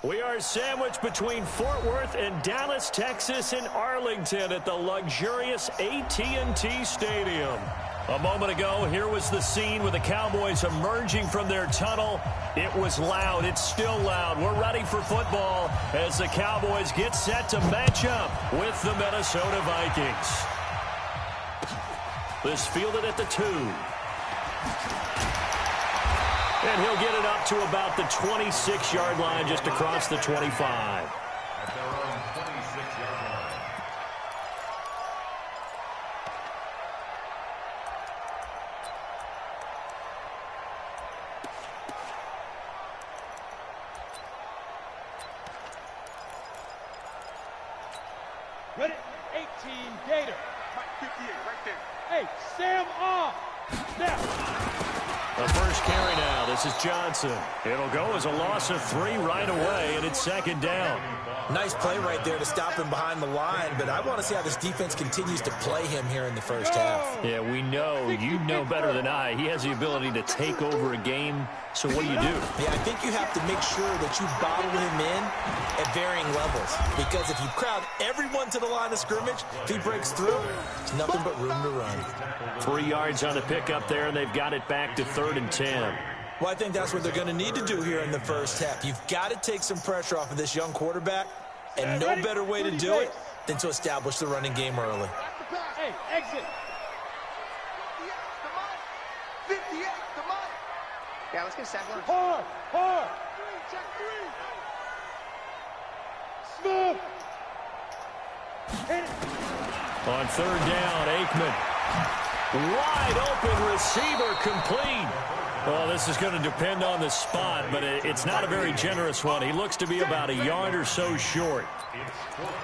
We are sandwiched between Fort Worth and Dallas, Texas, and Arlington at the luxurious AT&T Stadium. A moment ago, here was the scene with the Cowboys emerging from their tunnel. It was loud. It's still loud. We're ready for football as the Cowboys get set to match up with the Minnesota Vikings. This fielded at the 2. And he'll get it up to about the 26-yard line, just across the 25. At their own 26-yard line. Ready? 18, Gator. 58, right there. Hey, Sam off. Snap. The first carry now. This is Johnson. It'll go as a loss of 3 right away, and it's second down. Nice play right there to stop him behind the line, but I want to see how this defense continues to play him here in the first half. Yeah, we know. You know better than I. He has the ability to take over a game, so what do you do? Yeah, I think you have to make sure that you bottle him in at varying levels, because if you crowd everyone to the line of scrimmage, if he breaks through, there's nothing but room to run. 3 yards on the pickup there, and they've got it back to 3rd and 10. Well, I think that's what they're going to need to do here in the first half. You've got to take some pressure off of this young quarterback, and no better way to do it than to establish the running game early. Hey, exit. 58, the money. Yeah, let's get a sack lunch. Hard. Check 3. Smooth. Hit it. On 3rd down, Aikman. Wide open receiver, complete. Well, this is going to depend on the spot, but it's not a very generous one. He looks to be about a yard or so short.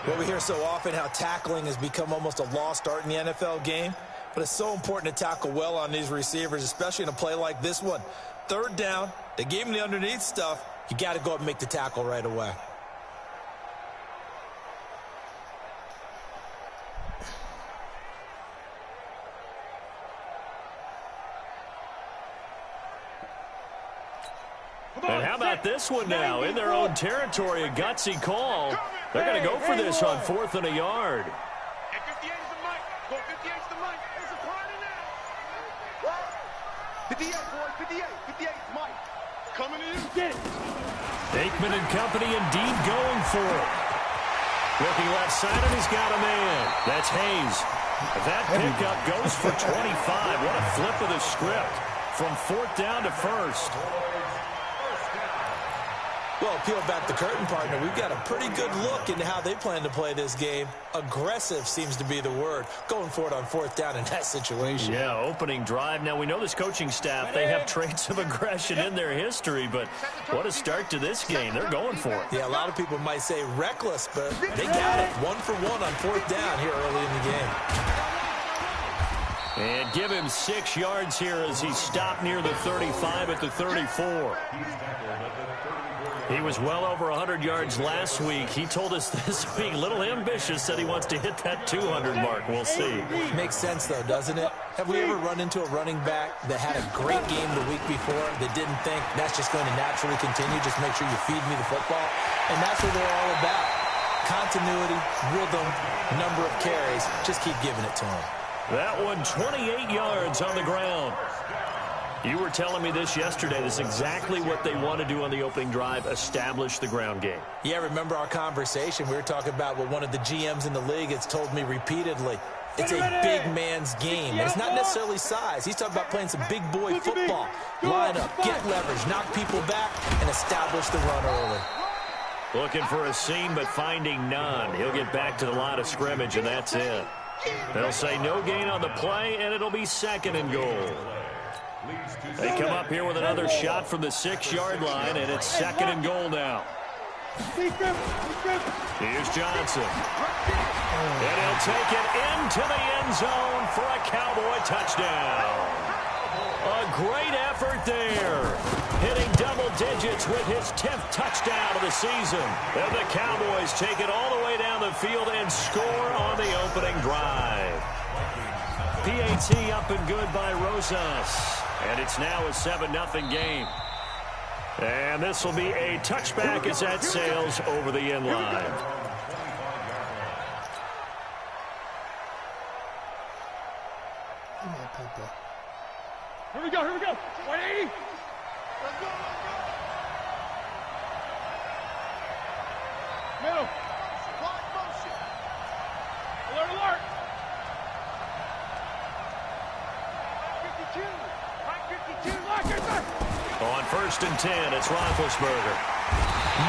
Well, we hear so often how tackling has become almost a lost art in the NFL game, but it's so important to tackle well on these receivers, especially in a play like this one. 3rd down, they gave him the underneath stuff. You got to go up and make the tackle right away. And how about this one now? In their own territory, a gutsy call. They're going to go for this on 4th and a yard. And 58 is the mic. Go 58 is the mic. It's a party now. 58, boy. 58. 58 is Mike. Coming to you. Get it. Aikman and company indeed going for it. Looking left side, and he's got a man. That's Hayes. That pickup goes for 25. What a flip of the script. From 4th down to 1st. Well, peel back the curtain, partner. We've got a pretty good look into how they plan to play this game. Aggressive seems to be the word. Going for it on 4th down in that situation. Yeah, opening drive. Now, we know this coaching staff, they have traits of aggression in their history, but what a start to this game. They're going for it. Yeah, a lot of people might say reckless, but they got it. 1 for 1 on 4th down here early in the game. And give him 6 yards here as he stopped near the 35 at the 34. He was well over 100 yards last week. He told us this week, a little ambitious, said he wants to hit that 200 mark. We'll see. Makes sense, though, doesn't it? Have we ever run into a running back that had a great game the week before that didn't think that's just going to naturally continue, just make sure you feed me the football? And that's what they're all about. Continuity, rhythm, number of carries. Just keep giving it to him. That one, 28 yards on the ground. You were telling me this yesterday. This is exactly what they want to do on the opening drive, establish the ground game. Yeah, remember our conversation? We were talking about what one of the GMs in the league has told me repeatedly. It's a big man's game. And it's not necessarily size. He's talking about playing some big boy football. Line up, get leverage, knock people back, and establish the run early. Looking for a seam, but finding none. He'll get back to the line of scrimmage, and that's it. They'll say no gain on the play, and it'll be 2nd and goal. They come up here with another shot from the 6-yard line, and it's 2nd and goal now. Here's Johnson. And he'll take it into the end zone for a Cowboy touchdown. A great effort there. Hitting double digits with his 10th touchdown of the season. And the Cowboys take it all the way down the field and score on the opening drive. PAT up and good by Rosas. And it's now a 7-0 game. And this will be a touchback as that sails over the end line. Here we go, here we go. 180. Let's go, let's go. Middle. Wide motion. Alert, alert. 52. Right 52. Lock it back. On 1st and 10, it's Roethlisberger.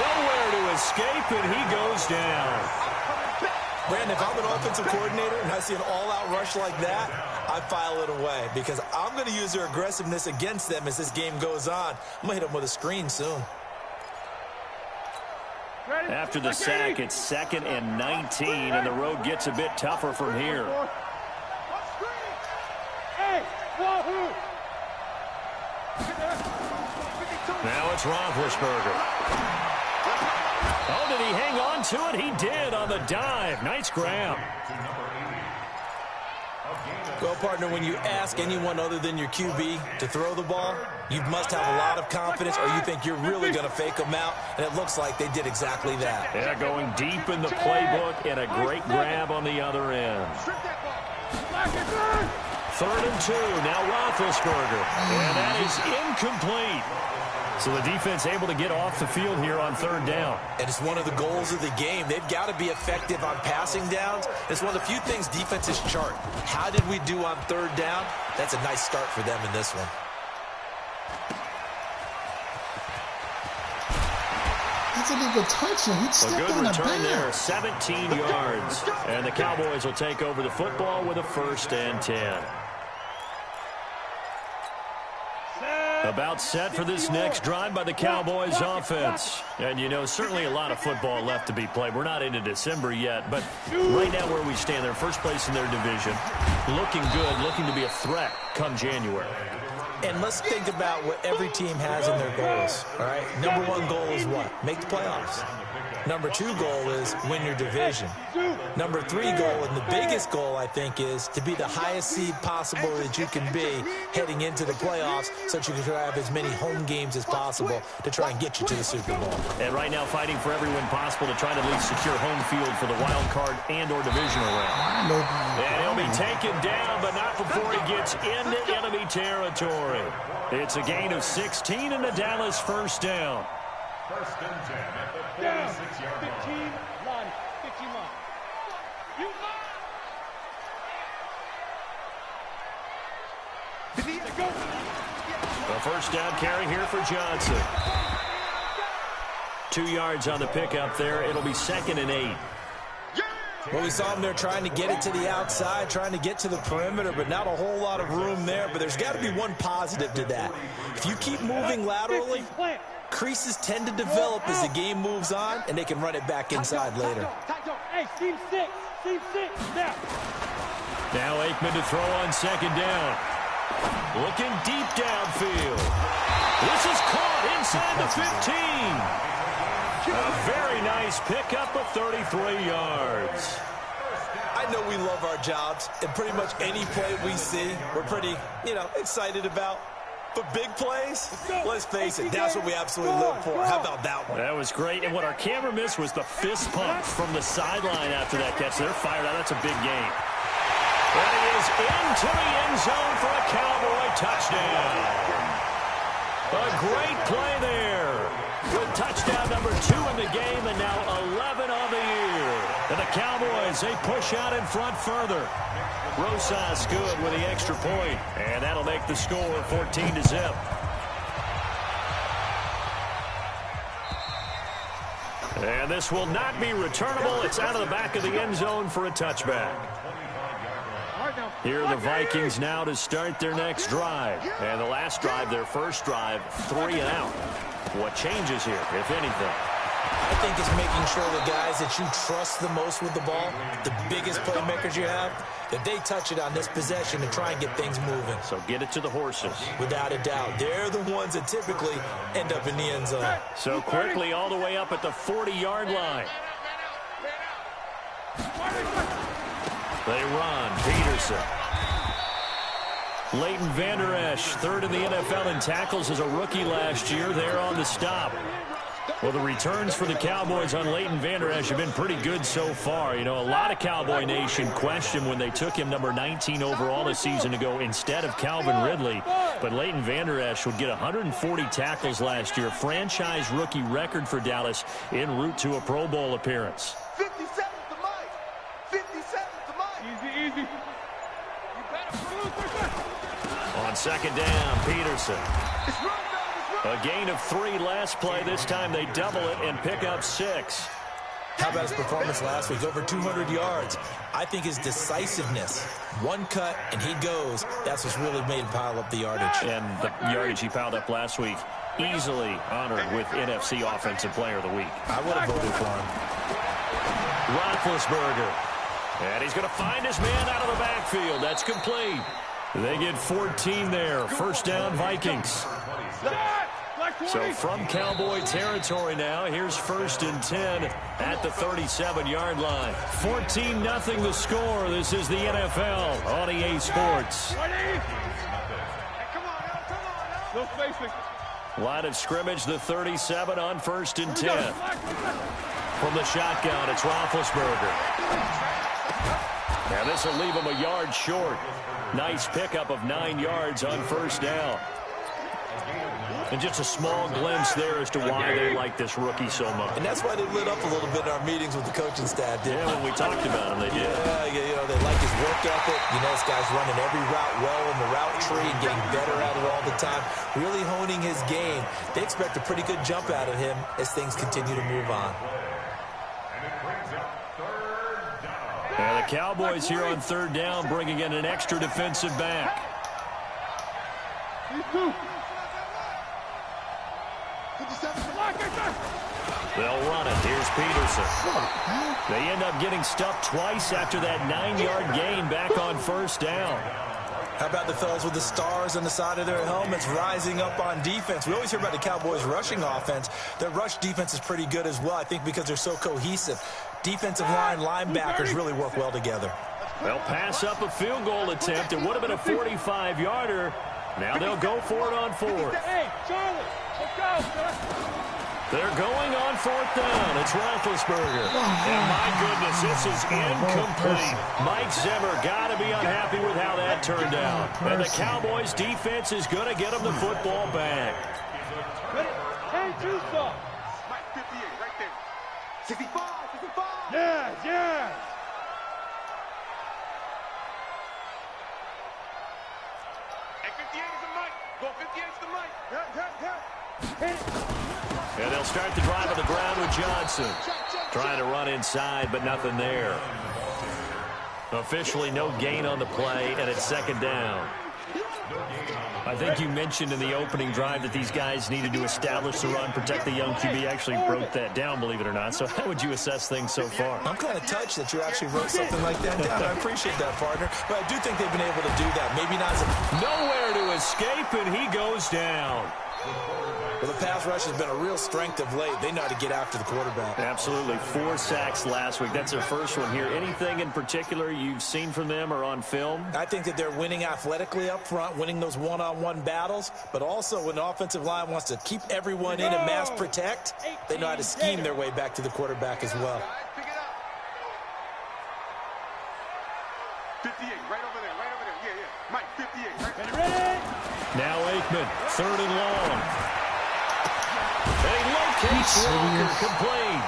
Nowhere to escape, and he goes down. Brandon, if I'm an offensive coordinator and I see an all-out rush like that, I file it away because I'm going to use their aggressiveness against them as this game goes on. I'm going to hit them with a screen soon. Ready? After the sack, it's 2nd and 19, and the road gets a bit tougher from here. Hey, wahoo. Now it's Roethlisberger. Oh, did he hang on to it? He did on the dive. Nice grab. Well, partner, when you ask anyone other than your QB to throw the ball, you must have a lot of confidence or you think you're really going to fake them out, and it looks like they did exactly that. Yeah, going deep in the playbook and a great grab on the other end. 3rd and 2, now Roethlisberger. And that is incomplete. So the defense able to get off the field here on 3rd down. And it's one of the goals of the game. They've got to be effective on passing downs. It's one of the few things defenses chart. How did we do on 3rd down? That's a nice start for them in this one. That's a good touch. He A stepped good on the return there, back. 17 yards. And the Cowboys will take over the football with a 1st and 10. About set for this next drive by the Cowboys offense. And, you know, certainly a lot of football left to be played. We're not into December yet, but right now where we stand, they're first place in their division. Looking good, looking to be a threat come January. And let's think about what every team has in their goals, all right? Number 1 goal is what? Make the playoffs. Number 2 goal is win your division. Number 3 goal, and the biggest goal, I think, is to be the highest seed possible that you can be heading into the playoffs so that you can have as many home games as possible to try and get you to the Super Bowl. And right now fighting for every win possible to try to at least secure home field for the wild card and or divisional round. And he'll be taken down, but not before he gets into enemy territory. It's a gain of 16 and the Dallas 1st down. 1st and 10 at the Down. 46-yard 15 line. line. 15 line. You go. A 1st down carry here for Johnson. 2 yards on the pickup there. It'll be 2nd and 8. Well, we saw them there trying to get it to the outside, trying to get to the perimeter, but not a whole lot of room there. But there's got to be one positive to that. If you keep moving laterally, creases tend to develop as the game moves on, and they can run it back inside later. Hey, team 6. Team 6. Now. Now Aikman to throw on 2nd down. Looking deep downfield. This is caught inside the 15. A very nice pickup of 33 yards. I know we love our jobs, and pretty much any play we see, we're pretty, excited about. But big plays, let's face it, that's what we absolutely live for. How about that one? That was great. And what our camera missed was the fist pump from the sideline after that catch. They're fired out. That's a big game. And he is into the end zone for a Cowboy touchdown. A great play there. With touchdown number 2 in the game and now 11 on the year. And the Cowboys, they push out in front further. Rosas good with the extra point. And that'll make the score 14-0. And this will not be returnable. It's out of the back of the end zone for a touchback. Here are the Vikings now to start their next drive. And the last drive, their first drive, 3 and out. What changes here, if anything? I think it's making sure the guys that you trust the most with the ball, the biggest playmakers you have, that they touch it on this possession and try and get things moving. So get it to the horses. Without a doubt. They're the ones that typically end up in the end zone. So quickly all the way up at the 40-yard line. They run. Peterson. Leighton Vander Esch, third in the NFL in tackles as a rookie last year. There on the stop. Well, the returns for the Cowboys on Leighton Vander Esch have been pretty good so far. You know, a lot of Cowboy Nation questioned when they took him number 19 overall a season ago instead of Calvin Ridley. But Leighton Vander Esch would get 140 tackles last year. Franchise rookie record for Dallas en route to a Pro Bowl appearance. 57 to Mike. 57 to Mike. Easy, easy. You better. On second down, Peterson. A gain of 3 last play. This time they double it and pick up 6. How about his performance last week? Over 200 yards. I think his decisiveness, one cut and he goes, that's what's really made him pile up the yardage. And the yardage he piled up last week, easily honored with NFC Offensive Player of the Week. I would have voted for him. Roethlisberger. And he's going to find his man out of the backfield. That's complete. They get 14 there. First down, Vikings. So from Cowboy territory now, here's 1st and 10 at the 37-yard line. 14-0 the score. This is the NFL on EA Sports. Line of scrimmage, the 37 on 1st and 10. From the shotgun, it's Roethlisberger. Now this will leave him a yard short. Nice pickup of 9 yards on 1st down. And just a small glimpse there as to why they like this rookie so much. And that's why they lit up a little bit in our meetings with the coaching staff. Yeah, when we talked about him, they did. Yeah, you know, they like his work ethic. You know, this guy's running every route well in the route tree and getting better at it all the time. Really honing his game. They expect a pretty good jump out of him as things continue to move on. And the Cowboys here on 3rd down, bringing in an extra defensive back. They'll run it. Here's Peterson. They end up getting stuffed twice after that 9-yard gain back on 1st down. How about the fellas with the stars on the side of their helmets rising up on defense? We always hear about the Cowboys' rushing offense. Their rush defense is pretty good as well, I think, because they're so cohesive. Defensive line, linebackers really work well together. They'll pass up a field goal attempt. It would have been a 45-yarder. Now they'll go for it on 4th. Hey, Charlie, let's go. They're going on 4th down. It's Roethlisberger. And my goodness, this is incomplete. Mike Zimmer got to be unhappy with how that turned out. And the Cowboys' defense is going to get them the football back. Hey, Tusa. Mike 58 right there. 65, 65. Yes, yes. Hey, 58 is the Mike. Go 58 is the Mike. And they'll start the drive on the ground with Johnson. Trying to run inside, but nothing there. Officially no gain on the play, and it's 2nd down. I think you mentioned in the opening drive that these guys needed to establish the run, protect the young QB. Actually broke that down, believe it or not. So how would you assess things so far? I'm kind of touched that you actually wrote something like that down. I appreciate that, partner. But I do think they've been able to do that. Maybe not as a... Nowhere to escape, and he goes down. Well, the pass rush has been a real strength of late. They know how to get after the quarterback. Absolutely. 4 sacks last week. That's their first one here. Anything in particular you've seen from them or on film? I think that they're winning athletically up front, winning those one-on-one battles, but also when the offensive line wants to keep everyone in and mass protect, they know how to scheme their way back to the quarterback as well. Pick it up. 58 right over there, right over there. Yeah, yeah. Mike 58 right there. Now Aikman, 3rd and long. And he locates Walker, complete.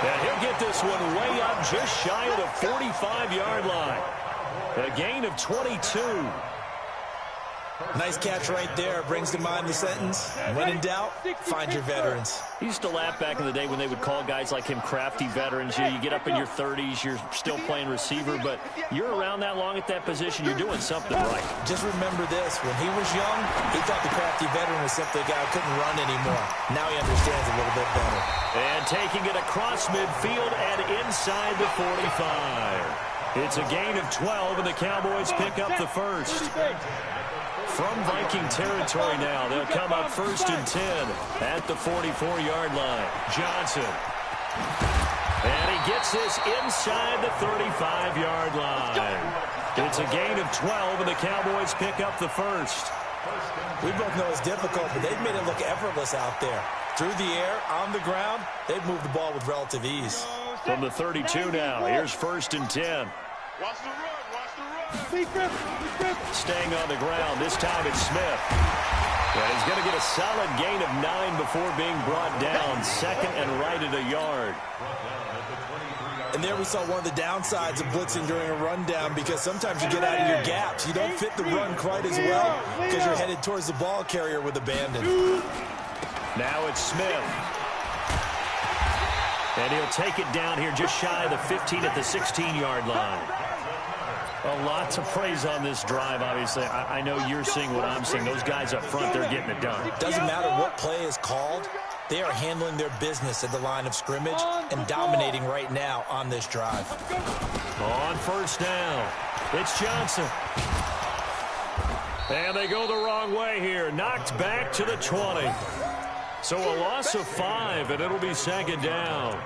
And he'll get this one way up just shy of the 45-yard line. A gain of 22. Nice catch right there. Brings to mind the sentence, when in doubt, find your veterans. He used to laugh back in the day when they would call guys like him crafty veterans. You get up in your 30s, you're still playing receiver, but you're around that long at that position, you're doing something right. Just remember this, when he was young, he thought the crafty veteran was simply a guy who couldn't run anymore. Now he understands a little bit better. And taking it across midfield and inside the 45. It's a gain of 12, and the Cowboys pick up the first. From Viking territory now, they'll come up 1st and 10 at the 44-yard line. Johnson. And he gets this inside the 35-yard line. It's a gain of 12, and the Cowboys pick up the first. We both know it's difficult, but they've made it look effortless out there. Through the air, on the ground, they've moved the ball with relative ease. From the 32 now, here's 1st and 10. Watch the run. Watch the run. Staying on the ground, this time it's Smith. And he's going to get a solid gain of 9 before being brought down. 2nd and right at a yard. And there we saw one of the downsides of blitzing during a rundown, because sometimes you get out of your gaps. You don't fit the run quite as well because you're headed towards the ball carrier with abandon. Now it's Smith. And he'll take it down here just shy of the 15 at the 16-yard line. A lot to praise on this drive, obviously. I know you're seeing what I'm seeing. Those guys up front, they're getting it done. Doesn't matter what play is called. They are handling their business at the line of scrimmage and dominating right now on this drive. On 1st down, it's Johnson. And they go the wrong way here. Knocked back to the 20. So a loss of 5, and it'll be 2nd down.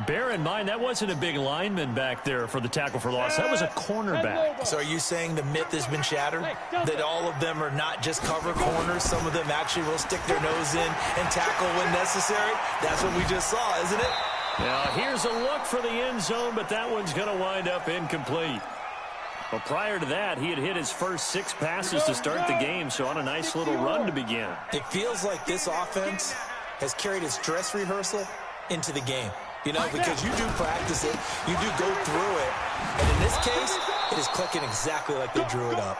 Bear in mind, that wasn't a big lineman back there for the tackle for loss. That was a cornerback. So are you saying the myth has been shattered? That all of them are not just cover corners? Some of them actually will stick their nose in and tackle when necessary? That's what we just saw, isn't it? Now, here's a look for the end zone, but that one's going to wind up incomplete. Well, prior to that, he had hit his first 6 passes to start the game, so on a nice little run to begin. It feels like this offense has carried its dress rehearsal into the game. You know, because you do practice it, you do go through it, and in this case, it is clicking exactly like they drew it up.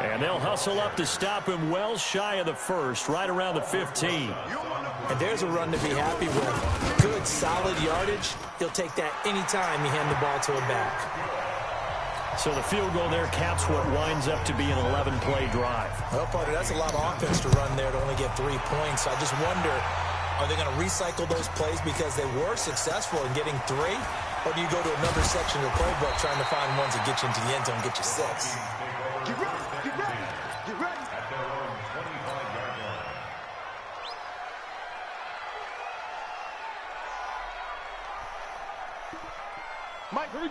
And they'll hustle up to stop him well shy of the 1st, right around the 15. And there's a run to be happy with. Good, solid yardage. He'll take that anytime you hand the ball to a back. So the field goal there caps what winds up to be an 11-play drive. Well, partner, that's a lot of offense to run there to only get 3 points. I just wonder, are they going to recycle those plays because they were successful in getting 3? Or do you go to another section of the playbook trying to find ones that get you into the end zone and get you 6? Get ready. Get ready. Get ready. At their own 25-yard line.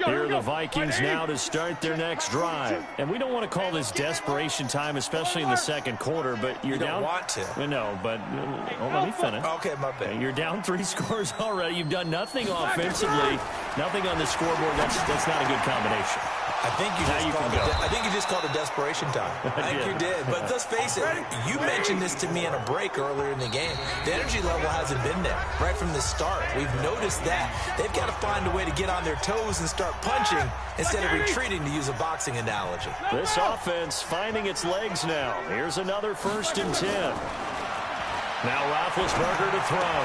Here are the Vikings now to start their next drive. And we don't want to call this desperation time, especially in the 2nd quarter, but you're down. You don't want to. No, but let me finish. Okay, my bad. You're down 3 scores already. You've done nothing offensively, nothing on the scoreboard. That's not a good combination. I think you just called it desperation time. I think you did. But let's face it, you mentioned this to me in a break earlier in the game. The energy level hasn't been there right from the start. We've noticed that. They've got to find a way to get on their toes and start punching instead of retreating, to use a boxing analogy. This offense finding its legs now. Here's another 1st and 10. Now Roethlisberger to throw.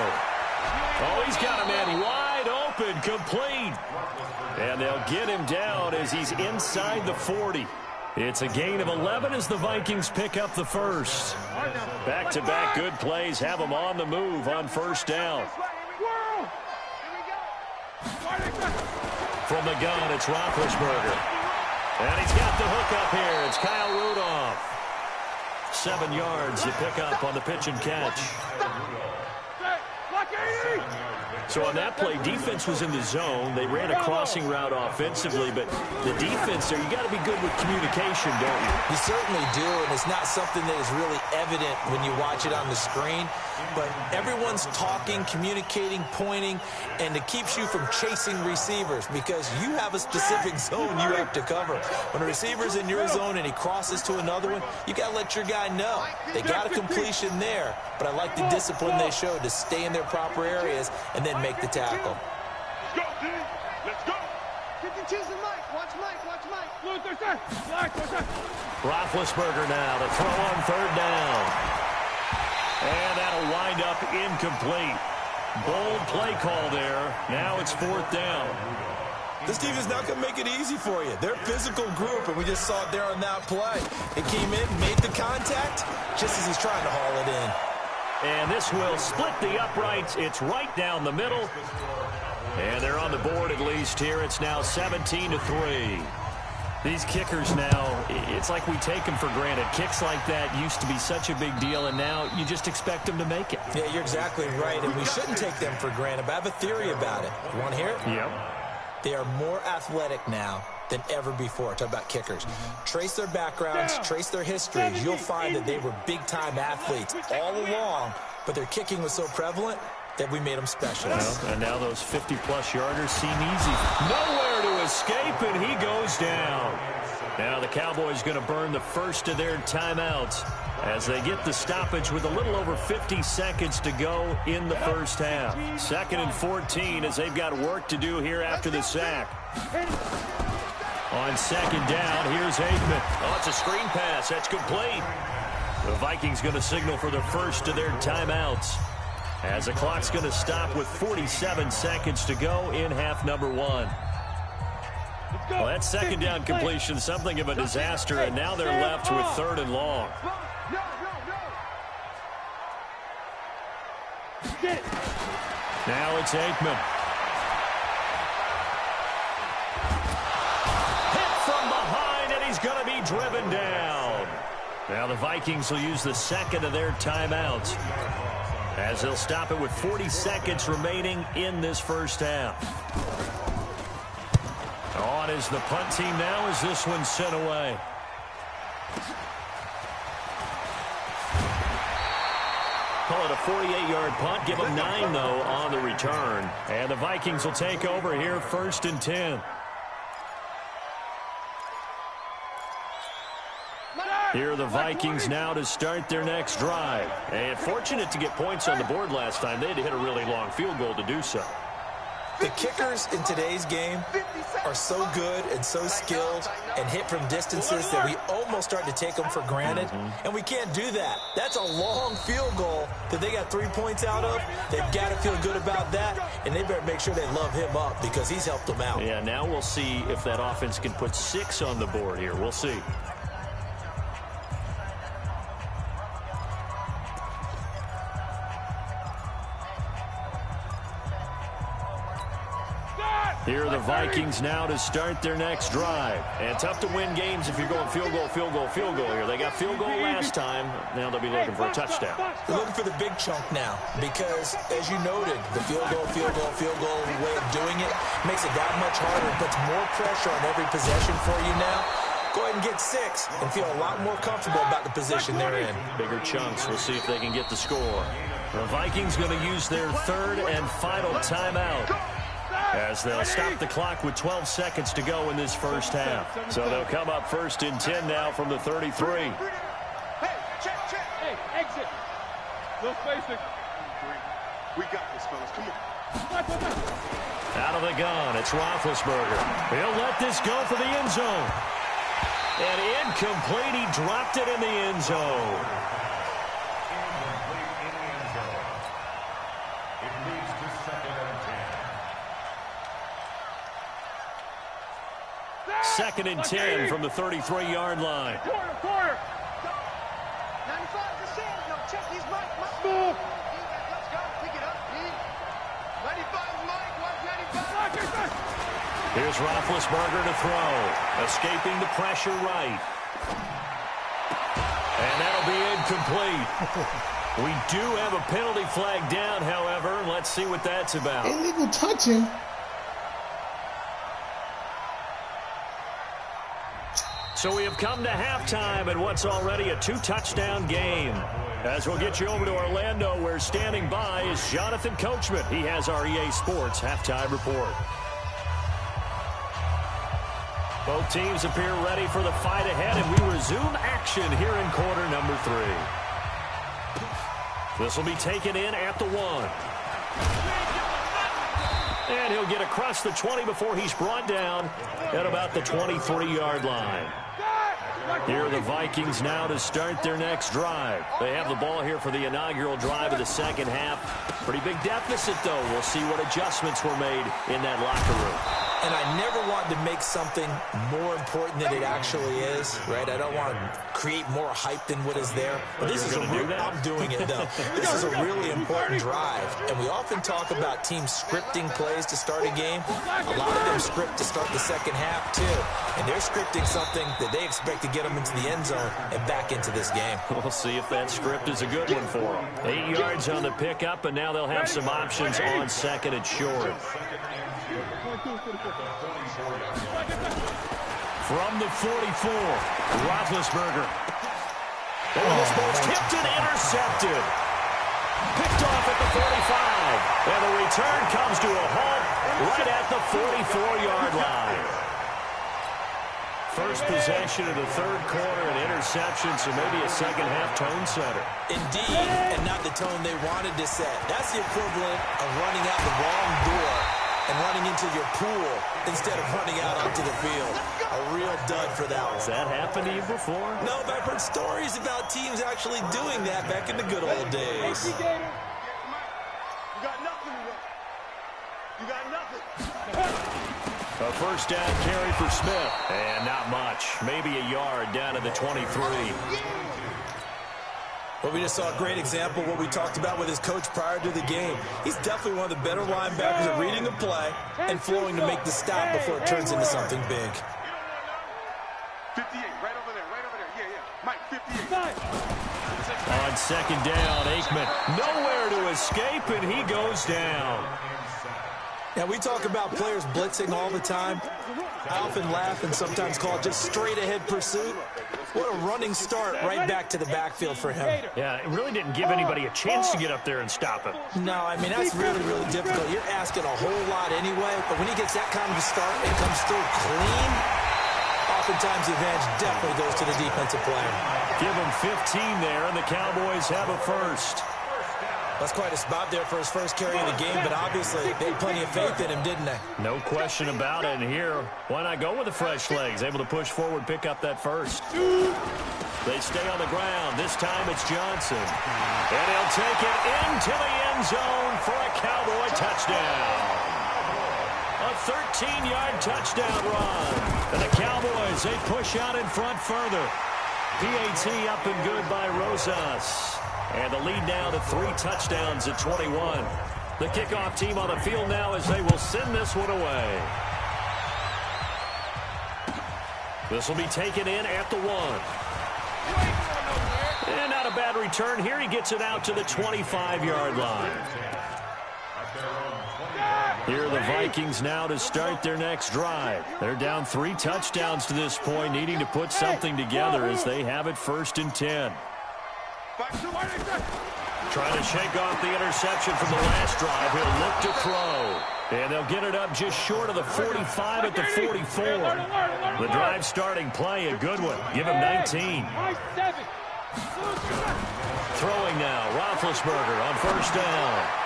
Oh, he's got a man wide open, complete. And they'll get him down as he's inside the 40. It's a gain of 11 as the Vikings pick up the first. Back-to-back good plays have them on the move on 1st down. From the gun, it's Roethlisberger. And he's got the hook up here. It's Kyle Rudolph. 7 yards to pick up on the pitch and catch. So on that play, defense was in the zone. They ran a crossing route offensively, but the defense there, you got to be good with communication, don't you? You certainly do, and it's not something that is really evident when you watch it on the screen. But everyone's talking, communicating, pointing, and it keeps you from chasing receivers because you have a specific zone you have to cover. When a receiver's in your zone and he crosses to another one, you got to let your guy know. They got a completion there, but I like the discipline they showed to stay in their proper areas and then make the tackle. Let's go, team. Let's go. Watch Mike. Roethlisberger now to throw on 3rd down. And that'll wind up incomplete. Bold play call there. Now it's 4th down. This team is not going to make it easy for you. They're a physical group, and we just saw it there on that play. It came in, made the contact, just as he's trying to haul it in. And this will split the uprights. It's right down the middle. And they're on the board at least here. It's now 17-3. These kickers now, it's like we take them for granted. Kicks like that used to be such a big deal, and now you just expect them to make it. Yeah, you're exactly right, and we shouldn't take them for granted, but I have a theory about it. You want to hear it? Yep. They are more athletic now than ever before. Talk about kickers. Trace their backgrounds, trace their histories. You'll find that they were big-time athletes all along, but their kicking was so prevalent that we made them specialists. Well, and now those 50-plus yarders seem easy. Nowhere to escape, and he goes down. Now the Cowboys going to burn the first of their timeouts as they get the stoppage with a little over 50 seconds to go in the first half. 2nd and 14 as they've got work to do here after the sack. On 2nd down, here's Aikman. Oh, it's a screen pass. That's complete. The Vikings going to signal for the first of their timeouts as the clock's going to stop with 47 seconds to go in half number 1. Well, that 2nd down completion, something of a disaster, and now they're left with 3rd and long. Now it's Aikman. Hit from behind, and he's going to be driven down. Now the Vikings will use the 2nd of their timeouts as they'll stop it with 40 seconds remaining in this first half. On is the punt team now as this one's sent away. Call it a 48-yard punt. Give them 9, though, on the return. And the Vikings will take over here 1st and 10. Here are the Vikings now to start their next drive. And fortunate to get points on the board last time. They had to hit a really long field goal to do so. The kickers in today's game are so good and so skilled and hit from distances that we almost start to take them for granted, and we can't do that. That's a long field goal that they got 3 points out of. They've got to feel good about that, and they better make sure they love him up because he's helped them out. Yeah, now we'll see if that offense can put 6 on the board here. We'll see. Here are the Vikings now to start their next drive. And tough to win games if you're going field goal, field goal, field goal here. They got field goal last time. Now they'll be looking for a touchdown. They're looking for the big chunk now because, as you noted, the field goal way of doing it makes it that much harder. It puts more pressure on every possession for you now. Go ahead and get 6 and feel a lot more comfortable about the position they're in. Bigger chunks. We'll see if they can get the score. The Vikings going to use their 3rd and final timeout as they'll stop the clock with 12 seconds to go in this first half. So they'll come up 1st and 10 now from the 33. Hey, check. Hey, exit. No spacing. We got this, fellas. Come on. Out of the gun, it's Roethlisberger. He'll let this go for the end zone. And incomplete, he dropped it in the end zone. Second and 10 from the 33-yard line. Quarter. 95 to send. No, check. He's Mike. Let's go. Pick it up. 95 Mike. Watch 95. Here's Roethlisberger to throw. Escaping the pressure right. And that'll be incomplete. We do have a penalty flag down, however. Let's see what that's about. Illegal touching. So we have come to halftime in what's already a 2-touchdown game. As we'll get you over to Orlando, where standing by is Jonathan Coachman. He has our EA Sports halftime report. Both teams appear ready for the fight ahead, and we resume action here in quarter number 3. This will be taken in at the 1. And he'll get across the 20 before he's brought down at about the 23-yard line. Here are the Vikings now to start their next drive. They have the ball here for the inaugural drive of the second half. Pretty big deficit, though. We'll see what adjustments were made in that locker room. And I never want to make something more important than it actually is, right? I don't want to create more hype than what is there. But this is I'm doing it, though. This is a really important drive. And we often talk about teams scripting plays to start a game. A lot of them script to start the second half, too. And they're scripting something that they expect to get them into the end zone and back into this game. We'll see if that script is a good one for them. 8 yards on the pickup, and now they'll have some options on second and short. From the 44, Roethlisberger. And this ball's tipped and intercepted. Picked off at the 45. And the return comes to a halt right at the 44-yard line. First possession of the third quarter, an interception, so maybe a second-half tone setter. Indeed, and not the tone they wanted to set. That's the equivalent of running out the wrong door and running into your pool instead of running out onto the field. A real dud for that one. Has that happened to you before? No, but I've heard stories about teams actually doing that back in the good old days. You got nothing today. You got nothing. A first down carry for Smith. And not much. Maybe a yard down to the 23. Well, we just saw a great example of what we talked about with his coach prior to the game. He's definitely one of the better linebackers at reading a play and flowing to make the stop before it turns into something big. 58, right over there, right over there. Yeah, yeah. Mike, 58. On second down, Aikman nowhere to escape, and he goes down. Now, we talk about players blitzing all the time. I often laugh and sometimes call it just straight-ahead pursuit. What a running start right back to the backfield for him. Yeah, it really didn't give anybody a chance to get up there and stop him. No, I mean, that's really, really difficult. You're asking a whole lot anyway, but when he gets that kind of a start and comes through clean, oftentimes the advantage definitely goes to the defensive player. Give him 15 there, and the Cowboys have a first. That's quite a spot there for his first carry of the game, but obviously they had plenty of faith in him, didn't they? No question about it. And here, why not go with the fresh legs? Able to push forward, pick up that first. They stay on the ground. This time it's Johnson. And he'll take it into the end zone for a Cowboy touchdown. A 13-yard touchdown run. And the Cowboys, they push out in front further. PAT up and good by Rosas. And the lead now to 3 touchdowns at 21. The kickoff team on the field now as they will send this one away. This will be taken in at the 1. And not a bad return here. He gets it out to the 25-yard line. Here are the Vikings now to start their next drive. They're down 3 touchdowns to this point, needing to put something together as they have it 1st and 10. Trying to shake off the interception from the last drive. He'll look to throw. And they'll get it up just short of the 45 at the 44. The drive starting play, a good one. Give him 19. Throwing now, Roethlisberger on first down.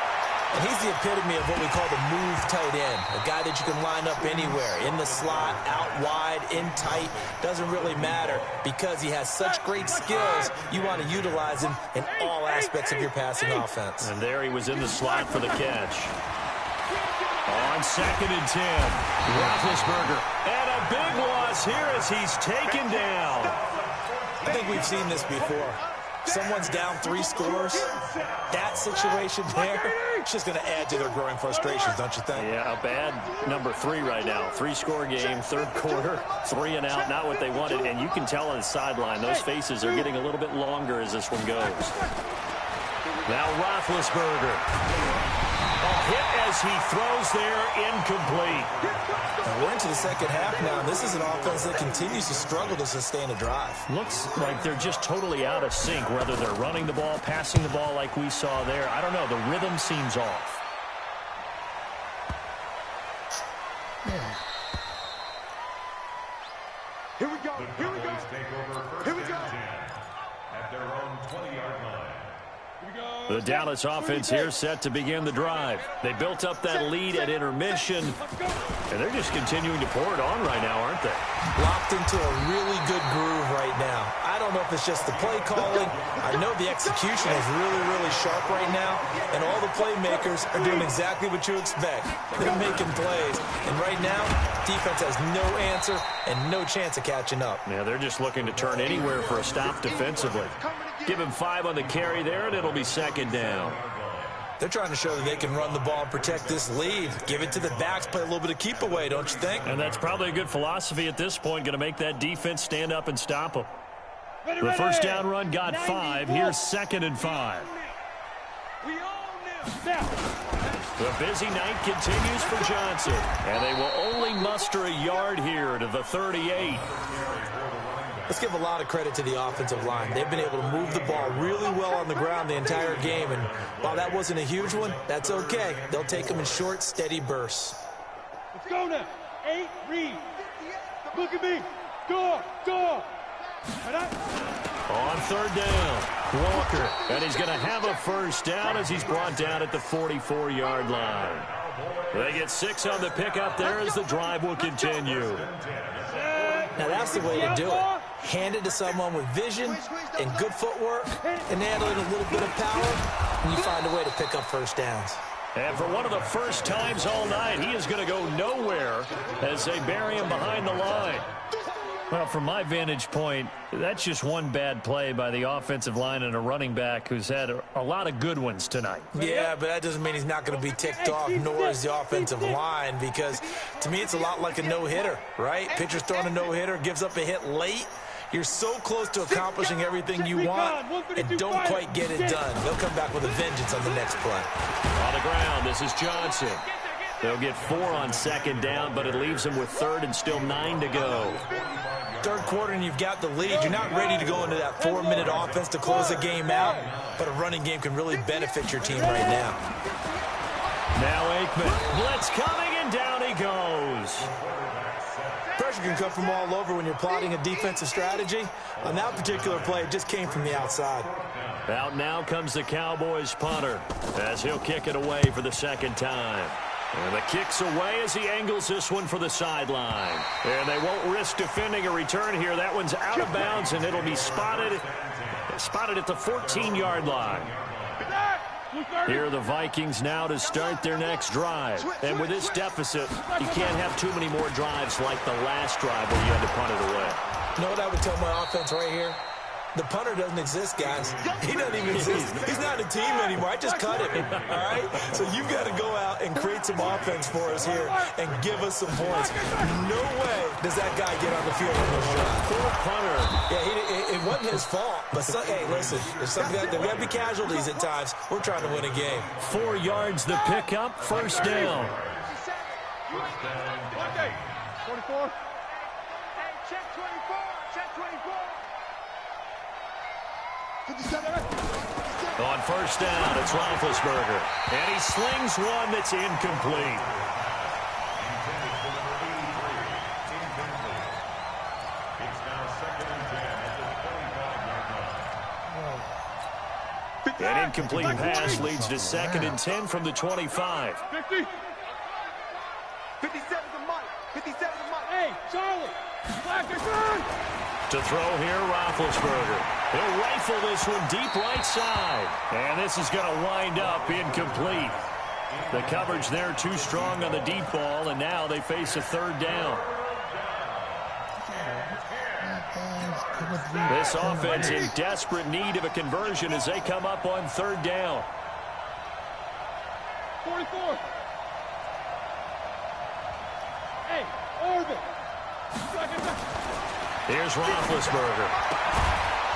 And he's the epitome of what we call the move tight end, a guy that you can line up anywhere, in the slot, out wide, in tight, doesn't really matter because he has such great skills. You want to utilize him in all aspects of your passing offense. And there he was in the slot for the catch. On 2nd and 10, Roethlisberger, and a big loss here as he's taken down. I think we've seen this before. Someone's down 3 scores. That situation there, it's just going to add to their growing frustrations, don't you think? Yeah, a bad number 3 right now. 3-score game, 3rd quarter, 3 and out, not what they wanted. And you can tell on the sideline, those faces are getting a little bit longer as this one goes. Now Roethlisberger. A hit as he throws there, incomplete. And we're into the second half now, and this is an offense that continues to struggle to sustain a drive. Looks like they're just totally out of sync, whether they're running the ball, passing the ball like we saw there. I don't know. The rhythm seems off. Here we go. Here we go. Take over Here we first go. and 10 at their own 20-yard line. The Dallas offense here set to begin the drive. They built up that lead at intermission, and they're just continuing to pour it on right now, aren't they? Locked into a really good groove right now. I don't know if it's just the play calling. I know the execution is really, really sharp right now, and all the playmakers are doing exactly what you expect. They're making plays, and right now, defense has no answer and no chance of catching up. Yeah, they're just looking to turn anywhere for a stop defensively. Give him 5 on the carry there, and it'll be 2nd down. They're trying to show that they can run the ball and protect this lead. Give it to the backs, play a little bit of keep away, don't you think? And that's probably a good philosophy at this point, going to make that defense stand up and stop them. The first down run got 5. Here's 2nd and 5. We all knew. Now, The busy night continues for Johnson, and they will only muster a yard here to the 38. Let's give a lot of credit to the offensive line. They've been able to move the ball really well on the ground the entire game, and while that wasn't a huge one, that's okay. They'll take them in short, steady bursts. Let's go now. 8, read. Look at me. Go. On third down, Walker, and he's going to have a first down as he's brought down at the 44-yard line. They get 6 on the pickup there as the drive will continue. Now that's the way to do it. Hand it to someone with vision and good footwork, and handle it a little bit of power, and you find a way to pick up first downs. And for one of the first times all night, he is going to go nowhere as they bury him behind the line. Well, from my vantage point, that's just one bad play by the offensive line and a running back who's had a lot of good ones tonight. Yeah, but that doesn't mean he's not going to be ticked off, nor is the offensive line, because to me it's a lot like a no-hitter, right? Pitcher's throwing a no-hitter, gives up a hit late. You're so close to accomplishing everything you want and don't quite get it done. They'll come back with a vengeance on the next play. On the ground, this is Johnson. They'll get 4 on second down, but it leaves them with third and still 9 to go. Third quarter and you've got the lead. You're not ready to go into that 4-minute offense to close the game out, but a running game can really benefit your team right now. Now Aikman, blitz coming, and down he goes. Pressure can come from all over when you're plotting a defensive strategy. On that particular play, it just came from the outside. Out now comes the Cowboys punter as he'll kick it away for the second time. And the kick's away as he angles this one for the sideline. And they won't risk defending a return here. That one's out of bounds, and it'll be spotted at the 14-yard line. Here are the Vikings now to start their next drive. And with this deficit, you can't have too many more drives like the last drive where you had to punt it away. You know what I would tell my offense right here? The punter doesn't exist, guys. He doesn't even exist. He's not a team anymore. I just cut him, all right? So you've got to go out and create some offense for us here and give us some points. No way does that guy get on the field on no shot. Poor punter. Yeah, it wasn't his fault. But, hey, listen, there's got to be casualties at times. We're trying to win a game. 4 yards the pickup, first down. 24. Hey, check 24. Check 24. On first down, it's Roethlisberger. And he slings one that's incomplete. An incomplete pass leads to 2nd and 10 from the 25. 50. 57 to Mike. 57 to Mike. Hey, Charlie. Black is on. To throw here, Roethlisberger. He'll rifle this one deep right side. And this is going to wind up incomplete. The coverage there too strong on the deep ball, and now they face a third down. This offense in desperate need of a conversion as they come up on third down. 44. Hey, Orville. Here's Roethlisberger.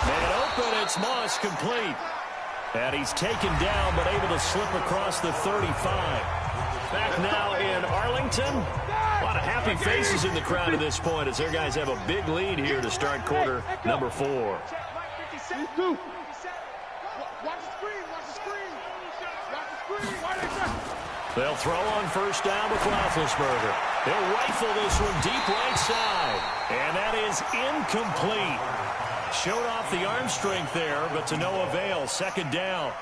And open, it's Moss, complete. And he's taken down, but able to slip across the 35. Back now in Arlington. A lot of happy faces in the crowd at this point as their guys have a big lead here to start quarter number 4. Check Mike 57. 2. Watch the screen. Watch the screen. Watch the screen. They'll throw on first down with Roethlisberger. They'll rifle this one deep right side. And that is incomplete. Showed off the arm strength there, but to no avail. Second down.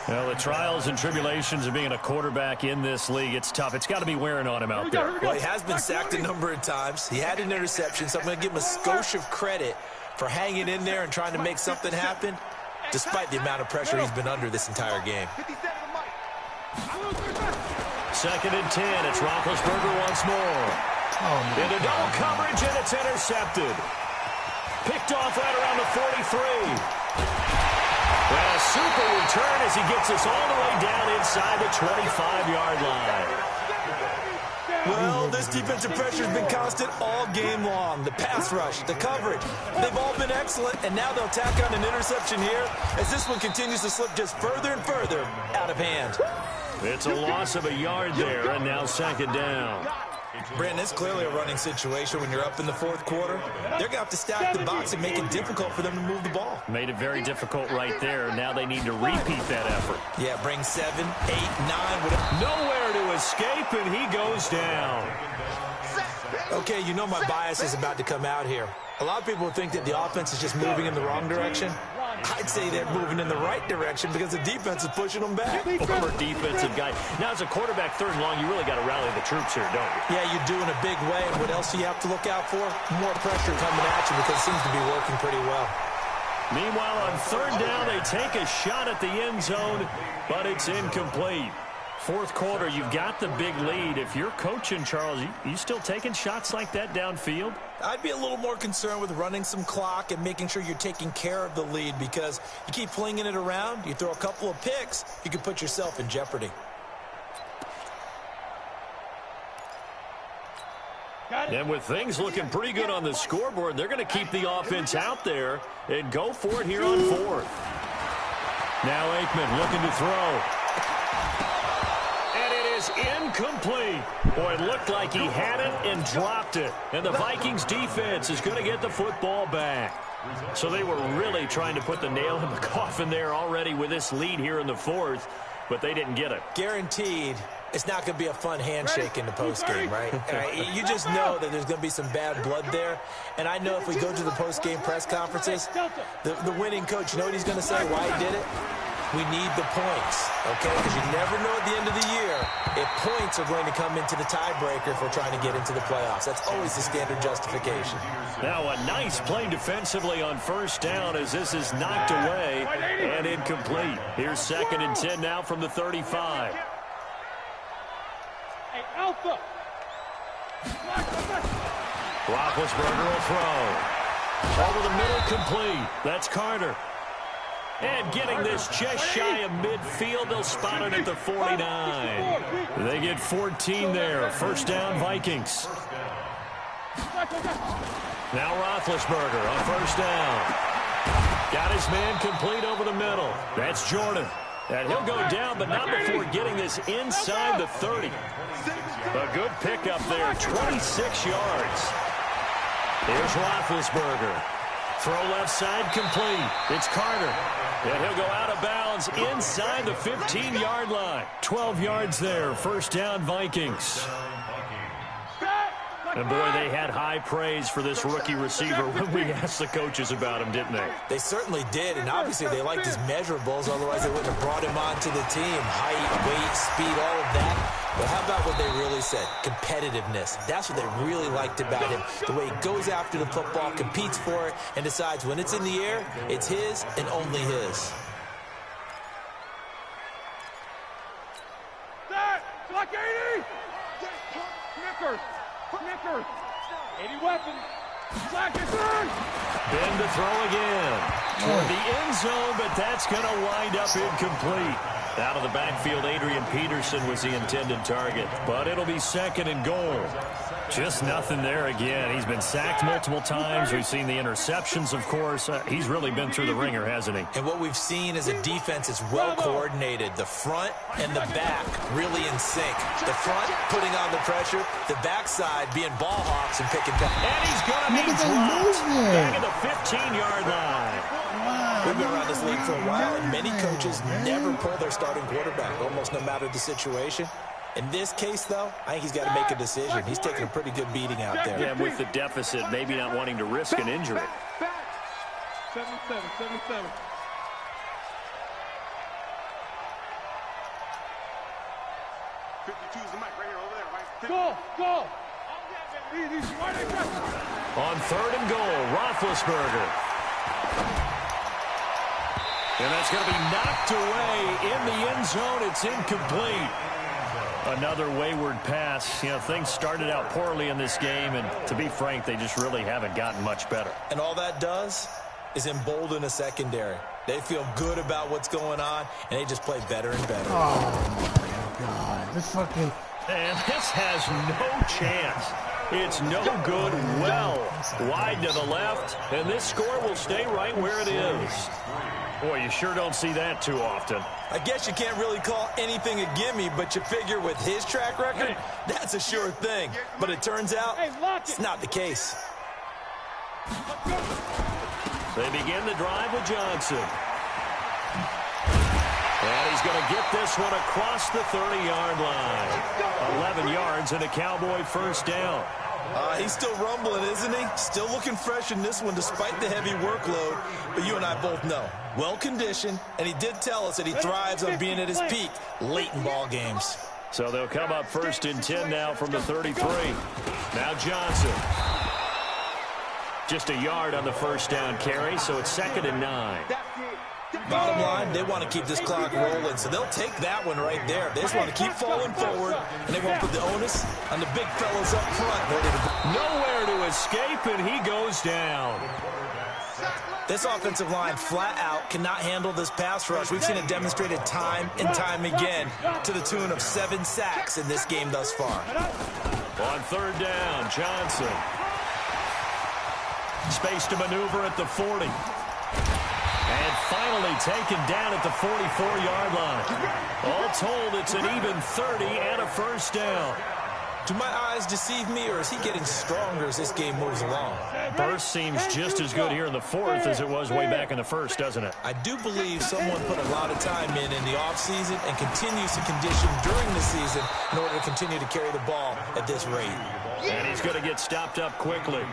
Well, the trials and tribulations of being a quarterback in this league, it's tough. It's got to be wearing on him out there. Well, he has been sacked a number of times. He had an interception, so I'm going to give him a skosh of credit for hanging in there and trying to make something happen, despite the amount of pressure he's been under this entire game. 57 to Mike. 2nd and 10. It's Roethlisberger once more. Into double coverage, and it's intercepted. Picked off right around the 43. And a super return as he gets us all the way down inside the 25-yard line. Well, this defensive pressure has been constant all game long. The pass rush, the coverage, they've all been excellent, and now they'll tack on an interception here as this one continues to slip just further and further out of hand. It's a loss of a yard there, and now second down. Brandon, it's clearly a running situation when you're up in the fourth quarter. They're going to have to stack the box and make it difficult for them to move the ball. Made it very difficult right there. Now they need to repeat that effort. Yeah, bring 7, 8, 9. Whatever. Nowhere to escape, and he goes down. Okay, you know my bias is about to come out here. A lot of people think that the offense is just moving in the wrong direction. I'd say they're moving in the right direction because the defense is pushing them back. Former defensive guy. Now, as a quarterback, third and long, you really got to rally the troops here, don't you? Yeah, you do in a big way. And what else do you have to look out for? More pressure coming at you because it seems to be working pretty well. Meanwhile, on third down, they take a shot at the end zone, but it's incomplete. Fourth quarter, you've got the big lead. If you're coaching, Charles, you still taking shots like that downfield? I'd be a little more concerned with running some clock and making sure you're taking care of the lead because you keep flinging it around, you throw a couple of picks, you can put yourself in jeopardy. And with things looking pretty good on the scoreboard, they're going to keep the offense out there and go for it here on fourth. Now Aikman looking to throw. Incomplete. Boy, it looked like he had it and dropped it. And the Vikings defense is going to get the football back. So they were really trying to put the nail in the coffin there already with this lead here in the fourth, but they didn't get it. Guaranteed, it's not going to be a fun handshake in the postgame, right? You just know that there's going to be some bad blood there. And I know if we go to the postgame press conferences, the winning coach, you know what he's going to say, why he did it? We need the points, okay? Because you never know at the end of the year if points are going to come into the tiebreaker if we're trying to get into the playoffs. That's always the standard justification. Now a nice play defensively on first down as this is knocked away and incomplete. Here's 2nd and 10 now from the 35. Hey, Alpha. Roethlisberger will throw. Over the middle, complete. That's Carter. And getting this just shy of midfield, they'll spot it at the 49. They get 14 there. First down, Vikings. Now Roethlisberger on first down. Got his man complete over the middle. That's Jordan. And he'll go down, but not before getting this inside the 30. A good pickup there, 26 yards. Here's Roethlisberger. Throw left side complete. It's Carter. And he'll go out of bounds inside the 15-yard line. 12 yards there. First down, Vikings. And, boy, they had high praise for this rookie receiver when we asked the coaches about him, didn't they? They certainly did, and obviously they liked his measurables. Otherwise, they wouldn't have brought him onto the team. Height, weight, speed, all of that. But how about what they really said? Competitiveness. That's what they really liked about him. The way he goes after the football, competes for it, and decides when it's in the air, it's his and only his. Set! Lock 80! Snickers! 80 weapons! Slack it through! Ben to throw again. Toward the end zone, but that's going to wind up incomplete. Out of the backfield, Adrian Peterson was the intended target, but it'll be 2nd and goal. Just nothing there again. He's been sacked multiple times. We've seen the interceptions, of course. He's really been through the ringer, hasn't he? And what we've seen is a defense that's well coordinated. The front and the back really in sync. The front putting on the pressure, the backside being ball hawks and picking back. And he's going to be dropped back at the 15-yard line. We've been around this league for a while, and many coaches never pull their starting quarterback, almost no matter the situation. In this case, though, I think he's got to make a decision. He's taking a pretty good beating out there. Yeah, with the deficit, maybe not wanting to risk an injury. 77. 52 is the mic right here, over there, right? Go! On 3rd and goal, Roethlisberger. And that's going to be knocked away in the end zone. It's incomplete. Another wayward pass. You know, things started out poorly in this game, and to be frank, they just really haven't gotten much better. And all that does is embolden a secondary. They feel good about what's going on, and they just play better and better. Oh, my God. This fucking... And this has no chance. It's no good. Well, wide to the left, and this score will stay right where it is. Boy, you sure don't see that too often. I guess you can't really call anything a gimme, but you figure with his track record, that's a sure thing. But it turns out it's not the case. They begin the drive with Johnson. And he's going to get this one across the 30-yard line. 11 yards and a Cowboy first down. He's still rumbling, isn't he? Still looking fresh in this one despite the heavy workload. But you and I both know, well-conditioned, and he did tell us that he thrives on being at his peak late in ball games. So they'll come up first and 10 now from the 33. Now Johnson. Just a yard on the first down carry, so it's 2nd and 9. Bottom line, they want to keep this clock rolling, so they'll take that one right there. They just want to keep falling forward, and they want to put the onus on the big fellas up front. Ready to... Nowhere to escape, and he goes down. This offensive line flat out cannot handle this pass rush. We've seen it demonstrated time and time again to the tune of 7 sacks in this game thus far. On 3rd down, Johnson. Space to maneuver at the 40. And finally taken down at the 44-yard line. All told, it's an even 30 and a first down. Do my eyes deceive me, or is he getting stronger as this game moves along? Burst seems just as good here in the 4th as it was way back in the 1st, doesn't it? I do believe someone put a lot of time in the offseason and continues to condition during the season in order to continue to carry the ball at this rate. And he's going to get stopped up quickly.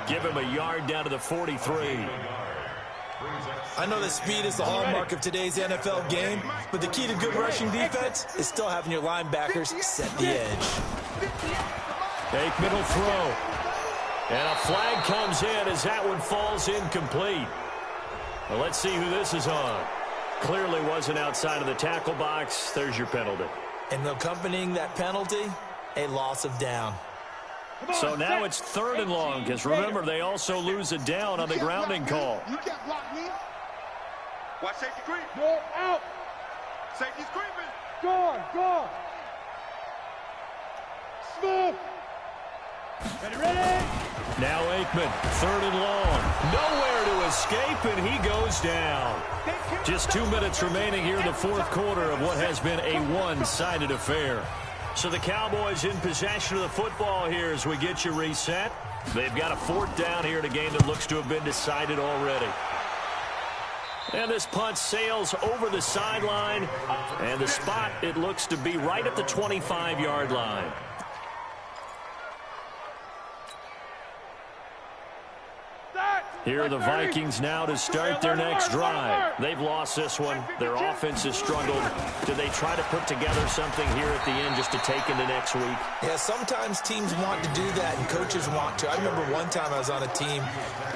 Give him a yard down to the 43. I know that speed is the hallmark of today's NFL game, but the key to good rushing defense is still having your linebackers set the edge. Aikman will throw. And a flag comes in as that one falls incomplete. Well, let's see who this is on. Clearly wasn't outside of the tackle box. There's your penalty. And accompanying that penalty, a loss of down. So now it's 3rd and long, because remember, they also lose a down on the grounding call. You can't block me. Watch safety creep. Go out. Safety's creeping. Guard. Smooth. Ready. Now Aikman, 3rd and long. Nowhere to escape, and he goes down. Just 2 minutes remaining here in the 4th quarter of what has been a one-sided affair. So the Cowboys in possession of the football here as we get you reset. They've got a 4th down here in a game that looks to have been decided already. And this punt sails over the sideline. And the spot, it looks to be right at the 25-yard line. Here are the Vikings now to start their next drive. They've lost this one. Their offense has struggled. Do they try to put together something here at the end just to take into next week? Yeah, sometimes teams want to do that and coaches want to. I remember one time I was on a team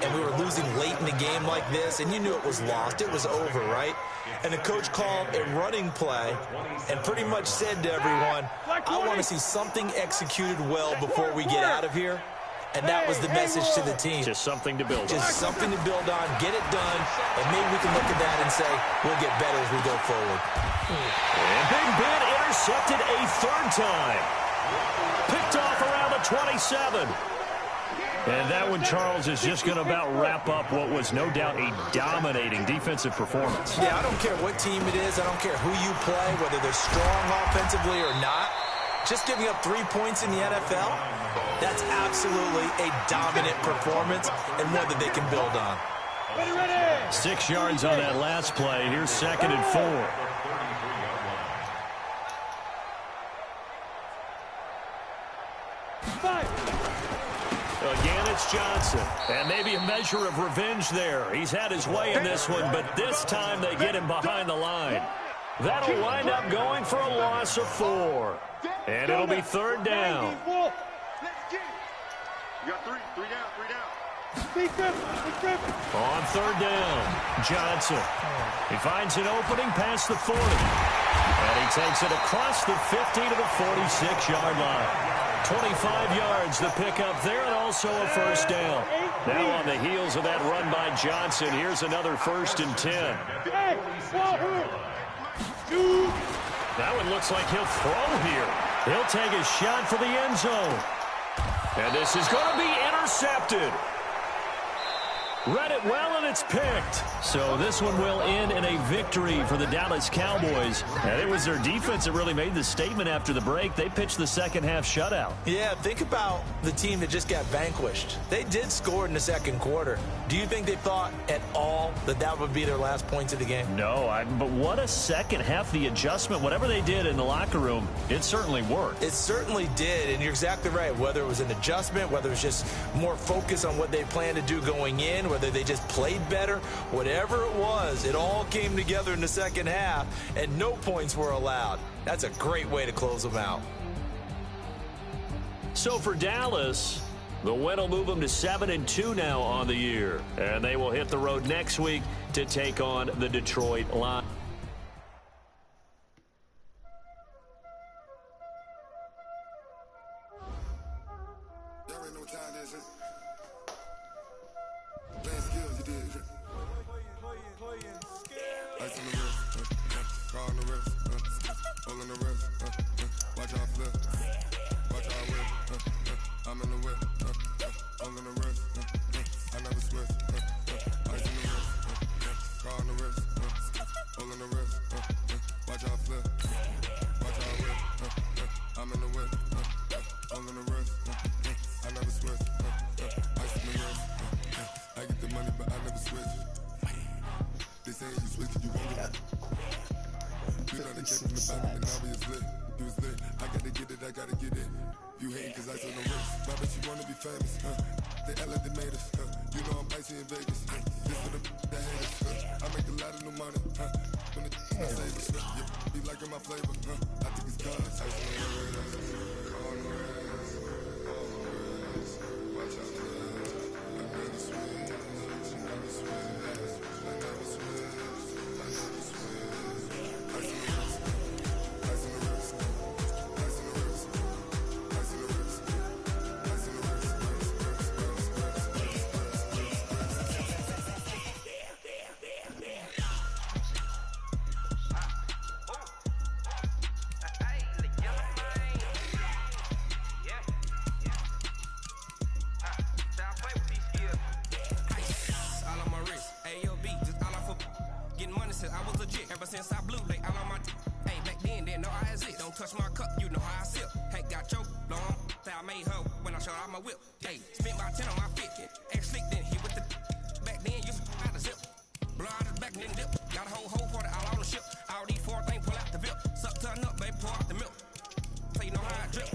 and we were losing late in the game like this, and you knew it was lost. It was over, right? And the coach called a running play and pretty much said to everyone, I want to see something executed well before we get out of here. And that was the message to the team. Just something to build on. Just something to build on, get it done, and maybe we can look at that and say, we'll get better as we go forward. And Big Ben intercepted a 3rd time. Picked off around the 27. And that one, Charles, is just going to about wrap up what was no doubt a dominating defensive performance. Yeah, I don't care what team it is. I don't care who you play, whether they're strong offensively or not. Just giving up 3 points in the NFL, that's absolutely a dominant performance and one that they can build on. 6 yards on that last play. Here's 2nd and 4. Again, it's Johnson. And maybe a measure of revenge there. He's had his way in this one, but this time they get him behind the line. That'll wind up going for a loss of 4. And it'll be 3rd down. You got 3 down. On 3rd down, Johnson. He finds an opening past the 40. And he takes it across the 50 to the 46-yard line. 25 yards the pickup there, and also a first down. Now on the heels of that run by Johnson, here's another 1st and 10. That one looks like he'll throw here. He'll take a shot for the end zone. And this is going to be intercepted. Read it well, and it's picked. So this one will end in a victory for the Dallas Cowboys. And it was their defense that really made the statement after the break. They pitched the second-half shutout. Yeah, think about the team that just got vanquished. They did score in the second quarter. Do you think they thought at all that that would be their last points of the game? No, but what a second half. The adjustment, whatever they did in the locker room, it certainly worked. It certainly did, and you're exactly right. Whether it was an adjustment, whether it was just more focus on what they planned to do going in, whether they just played better, whatever it was, it all came together in the second half, and no points were allowed. That's a great way to close them out. So for Dallas, the win will move them to 7-2 now on the year. And they will hit the road next week to take on the Detroit Lions. Since I blew, they all on my hey, back then, didn't know I had it. Don't touch my cup, you know how I sip. Hey, got choked, long, say I made her when I showed out my whip. Hey, spent about 10 on my fit. Ex slick, then hit with the back then, used to out the zip. Blow out his back, then dip. Got a whole party all on the ship. All these four things pull out the VIP. Suck, turn up, baby, pour out the milk. So you know how I drip.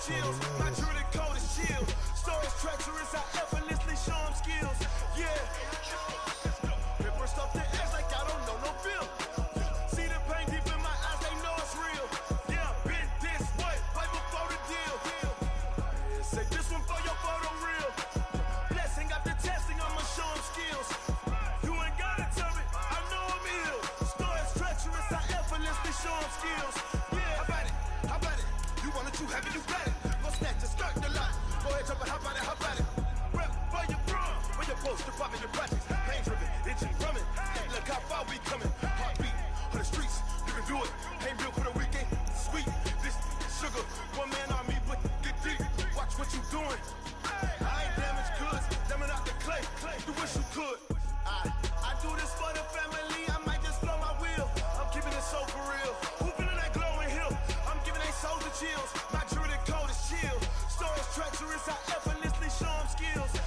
Chills, my true the cold is chill. I effortlessly show 'em skills.